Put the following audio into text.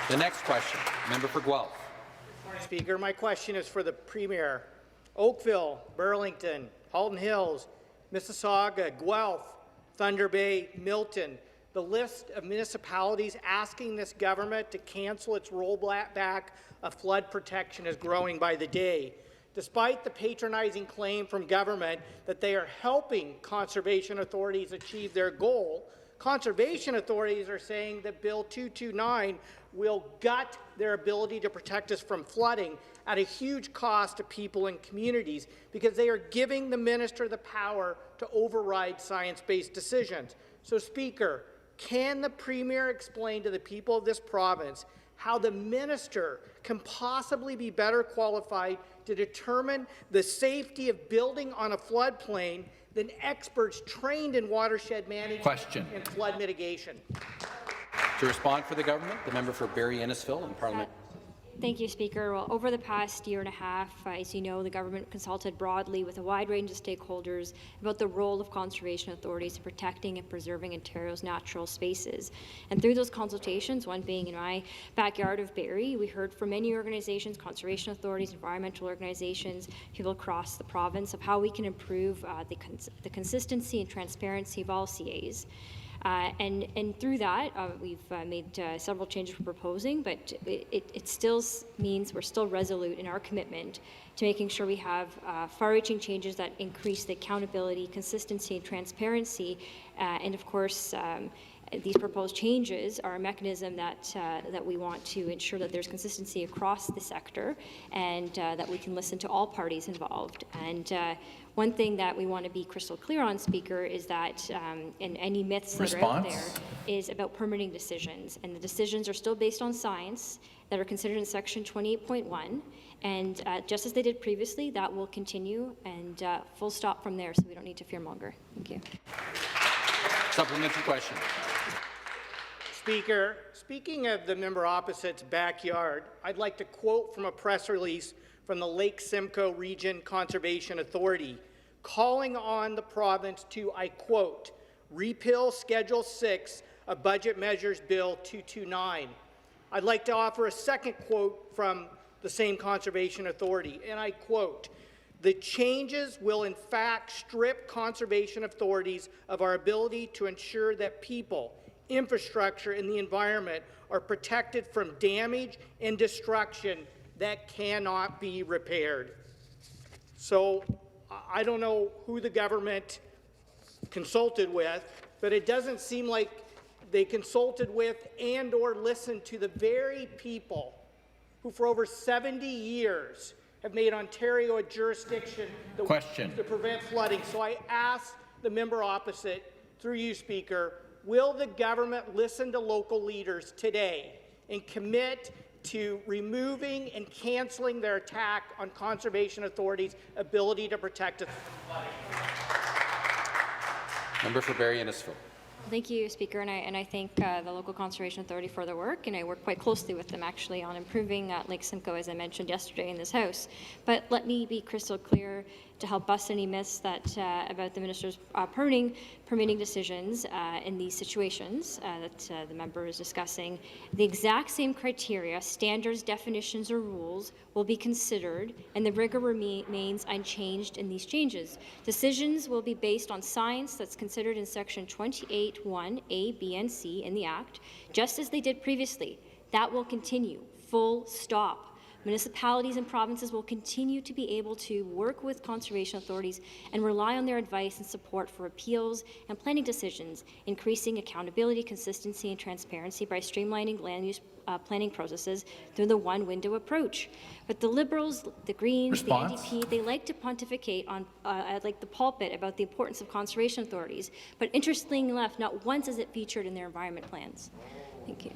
The next question, member for Guelph. Speaker, my question is for the Premier. Oakville, Burlington, Halton Hills, Mississauga, Guelph, Thunder Bay, Milton. The list of municipalities asking this government to cancel its rollback of flood protection is growing by the day. Despite the patronizing claim from government that they are helping conservation authorities achieve their goal, conservation authorities are saying that Bill 229 will gut their ability to protect us from flooding at a huge cost to people and communities because they are giving the minister the power to override science-based decisions. So, Speaker, can the Premier explain to the people of this province how the minister can possibly be better qualified to determine the safety of building on a floodplain than experts trained in watershed management and flood mitigation? To respond for the government, the member for Barrie Innisfil in Parliament. Thank you, Speaker. Well, over the past year and a half, as you know, the government consulted broadly with a wide range of stakeholders about the role of conservation authorities in protecting and preserving Ontario's natural spaces. And through those consultations, one being in my backyard of Barrie, we heard from many organizations, conservation authorities, environmental organizations, people across the province of how we can improve the consistency and transparency of all CAs. And through that, we've made several changes we're proposing, but it still means we're still resolute in our commitment to making sure we have far-reaching changes that increase the accountability, consistency, and transparency. And of course, these proposed changes are a mechanism that we want to ensure that there's consistency across the sector and that we can listen to all parties involved. And one thing that we want to be crystal clear on, Speaker, is that and any myths that are out there is about permitting decisions. And the decisions are still based on science that are considered in Section 28.1. And just as they did previously, that will continue and full stop from there, so we don't need to fearmonger. Thank you. Supplementary question. Speaker, speaking of the member opposite's backyard, I'd like to quote from a press release from the Lake Simcoe Region Conservation Authority, calling on the province to, I quote, repeal Schedule 6 of Budget Measures Bill 229. I'd like to offer a second quote from the same Conservation Authority, and I quote, the changes will in fact strip conservation authorities of our ability to ensure that people, infrastructure, and the environment are protected from damage and destruction that cannot be repaired. So I don't know who the government consulted with, but it doesn't seem like they consulted with and or listened to the very people who for over 70 years have made Ontario a jurisdiction to prevent flooding. So I ask the member opposite, through you, Speaker, will the government listen to local leaders today and commit to removing and cancelling their attack on conservation authorities' ability to protect us from flooding? Member for Barrie Innisfil. Thank you, Speaker, and I thank the local conservation authority for their work, and I work quite closely with them actually on improving Lake Simcoe, as I mentioned yesterday in this House. But let me be crystal clear to help bust any myths that about the minister's permitting decisions in these situations that the member is discussing. The exact same criteria, standards, definitions, or rules will be considered, and the rigor remains unchanged in these changes. Decisions will be based on science that's considered in Section 28(1) A, B, and C in the Act, just as they did previously. That will continue, full stop. Municipalities and provinces will continue to be able to work with conservation authorities and rely on their advice and support for appeals and planning decisions, increasing accountability, consistency, and transparency by streamlining land use planning processes through the one-window approach. But the Liberals, the Greens, the NDP, they like to pontificate on like the pulpit about the importance of conservation authorities, but interestingly enough, not once is it featured in their environment plans. Thank you.